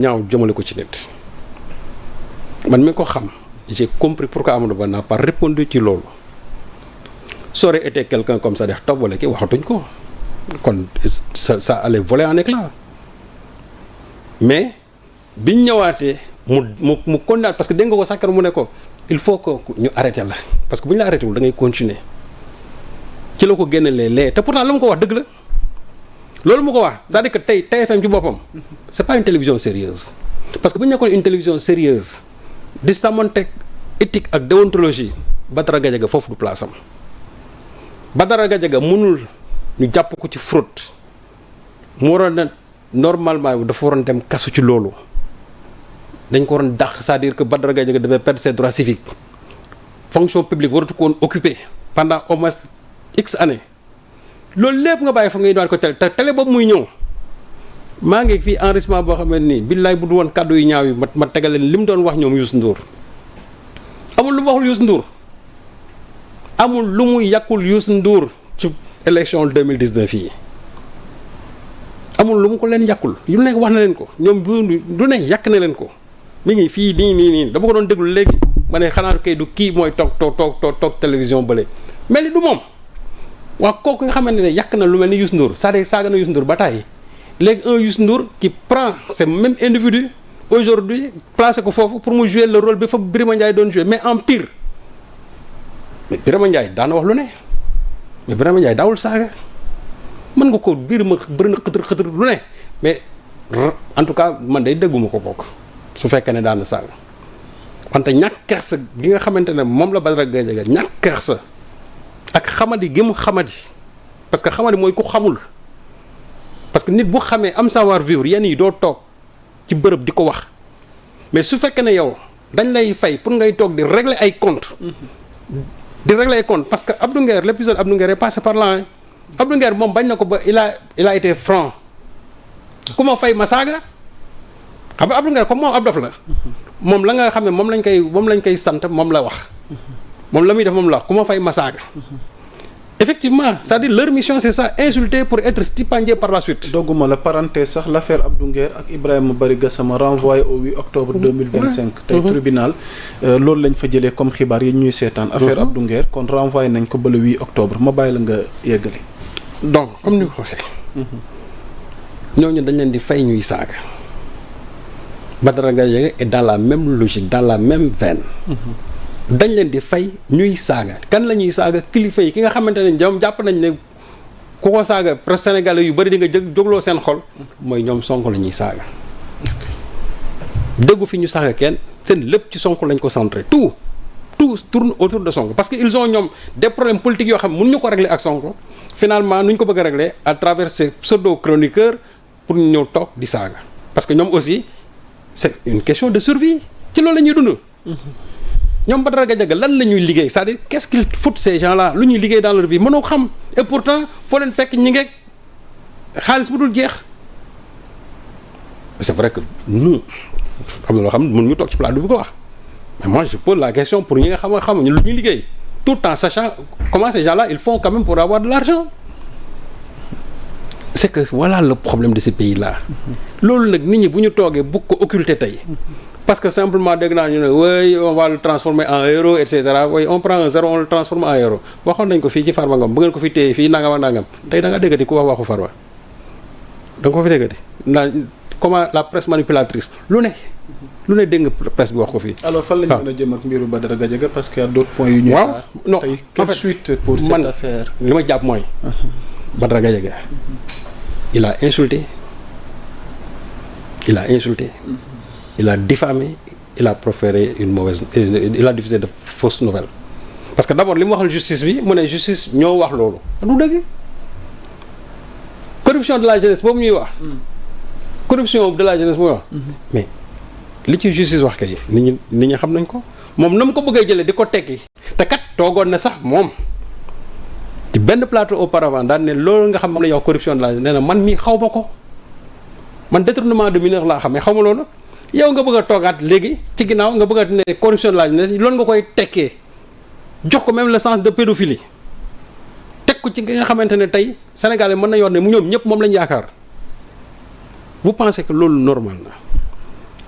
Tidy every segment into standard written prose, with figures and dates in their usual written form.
ñaaw jëmale ko ci nit man mi ko xam j'ai compris pourquoi Amadou Ba n'a pas répondu ci loolu ça aurait été quelqu'un comme ça def topp wala kii waxatuñ ko kon ça allait voler en éclat mais biñ ñëwaatee mu kondaat parce que dégg nga ko sàkkar mu ne ko il faut que ñu arrêté la parce que bu ñu la arrêté wul da ngay continuer ci la ko génnelee lee te pourtant la mu ko wax dëgg la loolu mu ko wax c'est-à-dire que tey TFM ci boppam c'est pas une télévision sérieuse parce que bu ñu nekkoon une télévision sérieuse di sàmmonteeg éthique ak déontologie Badara Gadiaga foofu du place am Badara Gadiaga mënul ñu jàpp ko ci fraude mu waroon na normalement dafa waroon dem kasu ci loolu dañ ko waroon dàq c'est-à-dire que Badara Gadiaga devait perdre ses droits civiques fonction publique waratu ko woon occuper pendant au moins x années loolu lépp nga bàyyi fa ngay doon ko télé te télé boobu muy ñëw maa ngi fii enregistrement boo xam ne nii billaay bu du woon kàddu yu ñaaw yi ma tegal leen li mu doon wax ñoom Youssou Ndour amul lu mu waxul Youssou Ndour amul lu muy yàqul Youssou Ndour ci élection 2019 yi amul lu mu ko leen yàqul yu nekk wax na leen ko ñoom du ne yàq na leen ko mi ngi fii nii dama ko doon déglu léegi ma ne xanaa kay du kii mooy toog télévision bële mel ni du moom waa kooku nga xamante ne yàq na lu mel ni Youssou Ndour c'est-à-dire saaga na Youssou Ndour ba tàyyi léegi un Youssou Ndour qui prend ce même individu aujourd'hui placé ko foofu pour mu jouer le rôle bi fa Birima Ndiaye doon jouer mais en pire mais Birima Ndiaye daana wax lu ne mais Birima Ndiaye daawul saaga mën nga ko biir ma bëri na xëtër lu ne mais en tout cas man day dégguma ko bokk su fekkee ne daana saaga wante ñàkk kersa gi nga xamante ne moom la Badara Gadiaga ñàkk kersa ak xamadi gi mu xamadi parce que xamadi mooy ku xamul parce que nit bu xamee am savoir vivre yenn yi doo toog ci bërëb di ko wax mais su fekkee ne yow dañ lay fay pour ngay toog di régler ay comptes parce que Abdou Nguer l'épisode Abdou Nguer est passé par là Abdou Nguer moom bañ na ko ba il a été franc ku ma fay ma saaga xam nga Abdou Nguer comme moom ab dof la moom la nga xam ne moom lañ koy sant moom la wax moom la muy def moom la wax ku ma fay ma saaga effectivement c'est-à-dire leur mission c'est ça insulter pour être stipendié par la suite. dogguma la parenthèse sax l'affaire Abdou Nguer ak Ibrahima Bari Gassama renvoyé au 8 octobre 2025. tey tribunal loolu lañ fa jëlee comme xibaar yi ñuy seetaan. affaire Abdou Nguer kon renvoyé nañ ko ba le 8 octobre ma bàyyi la nga yeggali. donc comme ni ko waxee. ñooñu dañ leen di fay ñuy saaga. Badara Gadiaga est dans la même logique dans la même veine. dañ leen di fay ñuy saaga kan la ñuy saaga kilifa yi ki nga xamante ne ñoom jàpp nañ ne ku ko saaga presque sénégalais yu bëri di nga jógloo seen xol mooy ñoom Sonko la ñuy saaga. déggu fi ñu saaga kenn seen lépp ci Sonko lañ ko centré tout tourne autour de Sonko parce que ils ont ñoom des problèmes politiques yoo xam ne mënuñu ko régler ak Sonko finalement nu ñu ko bëgg a régler à travers ces pseudo chroniqueurs pour ñu ñëw toog di saaga parce que ñoom aussi c'est une question de survie ci loolu la ñuy dund. ñoom Badara Gadiaga lan la ñuy liggéey c'est-à-dire qu'est-ce qu'ils foutent ces gens-là lu ñuy liggéey dans leur vie mënoo xam et pourtant foo leen fekk ñi ngeeg xaalis bu dul jeex c'est vrai que nous am na loo xam ne mënuñu toog ci plateau bi ko wax mais moi je pose la question pour ñi nga xamuñu lu ñuy liggéey tout en sachant comment ces gens-là ils font quand même pour avoir de l'argent c'est que voilà le problème de ce pays-là loolu nag nit ñi bu ñu toogee bëgg ko occulter tey parce que simplement dégg naa ñu ne oui on va le transformer en héros et cetera oui on prend un zéro on le transforme en héros waxoon nañ ko fii ci Farba Ngom bu ngeen ko fi téye fii nangam ak nangam tey da nga déggati ku wax waxu Farba da nga ko fi déggati naan comment la presse manipulatrice lu ne dégg nga presse bi wax ko fii. alors fan la ñu mën a jëm ak mbiru Badara Gadiaga parce que y a d'autres points yu ñu. waaw non tey quelle suite pour cette affaire. li ma jàpp mooy. Badara Gadiaga il a insulté. Il a diffamé, il a proféré il a diffusé de fausses nouvelles parce que d'abord li mu waxal justice bi mu ne justice ñoo wax loolu du dëgg corruption de la jeunesse boobu ñuy wax corruption de la jeunesse muy wax mais li ci justice wax kay nit ñi xam nañ ko moom na mu ko bëggee jëlee di ko tekki te kat toogoon na sax moom ci benn plateau auparavant daan ne loolu nga xam moom la ñuy wax corruption de la jeunesse nee na man mii xaw ma ko man détournement de mineur laa xam mais xaw ma loolu yow nga bëgg a toogaat léegi ci ginnaaw nga bëgg a ne corruption de la jeunesse loolu nga koy tekkee jox ko même le sens de pédophilie teg ko ci nga xamante ne tey Sénégalais mën nañu wax ne ñoom ñëpp moom lañu yaakaar vous pensez que loolu normal na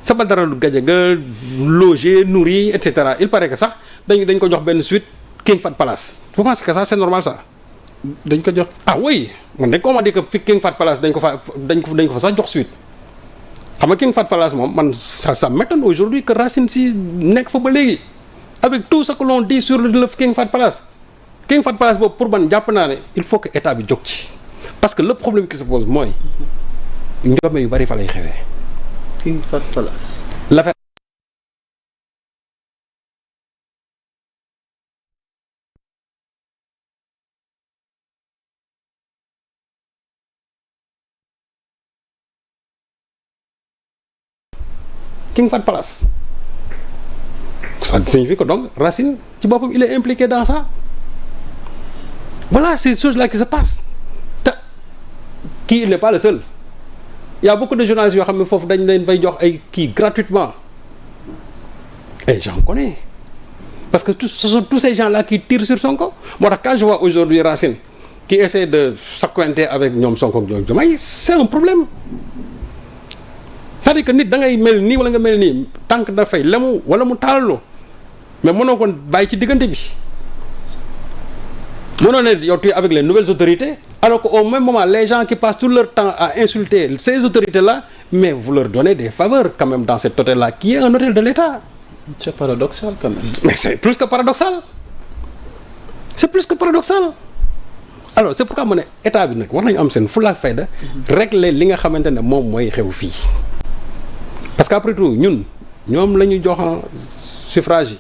Sabel Dara Gadiaga logé nourri et cetera il paraît que sax dañ ko jox benn suite King Fahd Palace vous pensez que ça c'est normal ça. dañ ko jox ah oui man dañ ko ma di que fi King Fahd Palace dañ ko fa sax jox suite xam nga King Fahd Palace moom man ça m'étonne aujourd'hui que Racine Sy nekk fa ba léegi avec tout ce que l'on dit sur le King Fahd Palace boobu pour man jàpp naa ne il faut que état bi jóg ci parce que le problème qui se pose mooy njome yu bari fa lay xewee. King Fahd Palace. l'affaire King Fahd Palace ça signifie que donc Racine ci boppam il est impliqué dans ça voilà ces choses là qui se passent te kii il n'est pas le seul il y a beaucoup de journalistes yoo xam ne foofu dañ leen fay jox ay kii gratuitement et j'en connais parce que ce sont tous ces gens là qui tirent sur Sonko moo tax quand je vois aujourd'hui Racine qui essaie de s'accointer avec ñoom Sonko ak ñoom Diomaye c'est un problème c'est-à-dire que nit da ngay mel nii wala nga mel nii tànk dafay lemu wala mu taalaloo mais mënoo ko bàyyi ci diggante bi mënoo ne yow tu es avec les nouvelles autorités alors qu'au même moment les gens qui passent tout leur temps à insulter ces autorités là mais vous leur donnez des faveurs quand même dans cet hôtel là qui est un hôtel de l'État. C'est paradoxal quand même. Mais c'est plus que paradoxal alors c'est pourquoi mu ne état bi nag war nañu am seen fulla ak fayda régler li nga xamante ne moom mooy xew fii parce que après tout ñoom la ñu jox suffrage yi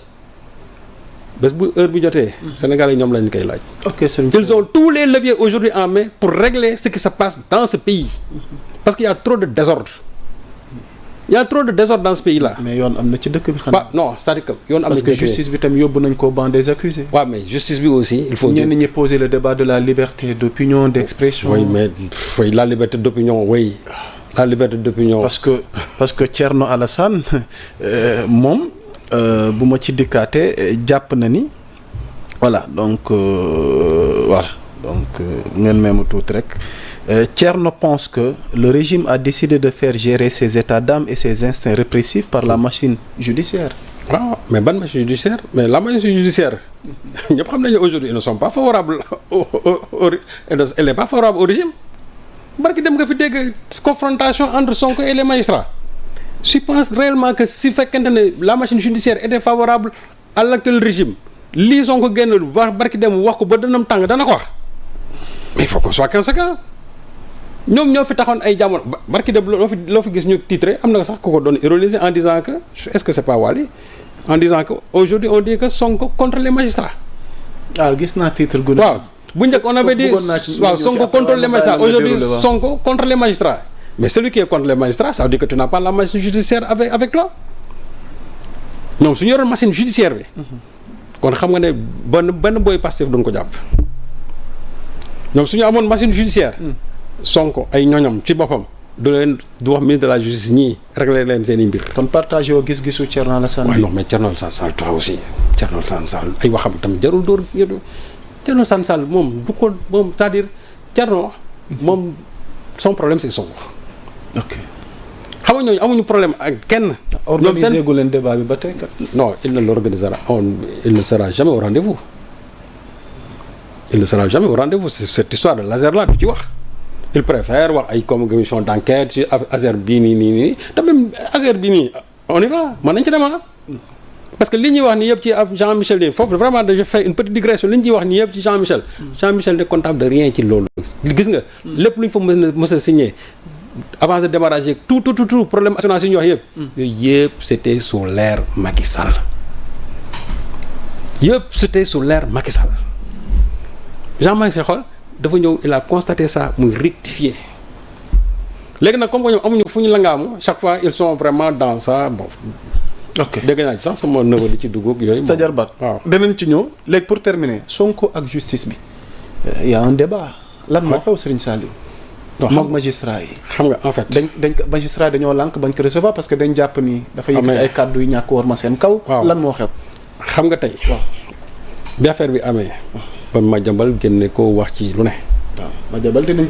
bés bu heure bi jotee Sénégalais ñoom lañu koy laaj. Ok, ils ont tous les leviers aujourd'hui en main pour régler ce qui se passe dans ce pays parce qu'il y a trop de désordre dans ce pays là. mais yoon am na ci dëkk bi xanaa. non c'est-à-dire que yoon am na parce que justice bi tam yóbbu nañ ko banc des accusés. waaw mais justice bi aussi il faut. ñenn ñi poser le débat de la liberté d'opinion d'expression. oui mais la liberté d'opinion oui. La liberté d'opinion. parce que Thierno Alassane moom bu ma ci dikkaatee jàpp na ni voilà donc ngeen meemu tuuti rek Thierno pense que le régime a décidé de faire gérer ses états d'âme et ses instincts répressifs par la machine judiciaire. waaw mais ban machine judiciaire mais la machine judiciaire ñëpp xam nañu aujourd'hui ils ne sont pas favorables elle n'est pas favorable au régime. barki dem nga fi dégg confrontation entre Sonko et les magistrats je pense réellement que si fekkente ne la machine judiciaire était favorable à l'actuel régime lii Sonko génn barki dem wax ko ba dënam tàng dana ko wax mais il faut qu'on soit conséquent ñoom ñoo fi taxoon ay jamono barki dem loo fi gis ñu titré am na sax ku ko doon ironiser en disant que est-ce que c'est pas Wally en disant que aujourd'hui on dit que Sonko contre les magistrats. gis naa titre gu. waaw bu njëkk on avait dit waaw Sonko contre les magistrats aujourd'hui Sonko contre les magistrats mais celui qui est contre les magistrats ça veut dire que tu n'as pas la machine judiciaire avec toi ñoom su ñu yoroon machine judiciaire bi kon xam nga ne benn booy Pastef duñ ko jàpp ñoom su ñu amoon machine judiciaire Sonko ay ñoñam ci boppam du wax ministre de la justice ñii régler leen seen i mbir. kon partagé woo gis-gisu Thierno Alassane. waaw non mais Thierno Alassane Sall toi aussi Thierno Alassane Sall ay waxam tamit jarul dóor Thierno Alassane Sall moom du ko moom c'est-à-dire Thierno moom son problème c'est Sonko. ok xam nga ñooñu amuñu problème ak kenn. organisé gu leen débat bi ba tey kat. non il ne l'organisera il ne sera jamais au rendez-vous c'est cette histoire de laser là du ci wax il préfère wax ay commission d'enquête ci affaire bii nii te même affaire bii nii on y va mën nañ ci dem parce que li ñuy wax nii yëpp ci Jean-Michel nii foofu vraiment je fais une petite digression li ñuy wax nii yëpp ci Jean-Michel ne comptable de rien ci loolu gis nga lépp lu ñu fa mës a signé avant de démarrage tout problème assurance yi ñuy wax yëpp yooyu yëpp c'était sous l'ère Macky Sall Jean-Marie Sall dafa ñëw il a constaté ça muy rectifier léegi nag comme que ñoom amuñu fu ñu langaamu chaque fois ils sont vraiment dans ça bon. ok dégg naa ci sax sama neveu di ci dugg ak yooyu. sa jarbaat waaw danañ ci ñëw léegi pour terminer Sonko ak justice bi y a un débat. lan moo xew Serigne Saliou. moog magistrat yi. xam nga en fait dañ ko magistrat dañoo lànk bañ ko recevoir parce que dañ jàpp ni. dafa yëkkati ay kàddu yu ñàkk war ma seen kaw. lan moo xew. xam nga tey. waaw bi affaire bi amee. ba ma jambal génne ko wax ci lu ne. waaw ma jambal dinañ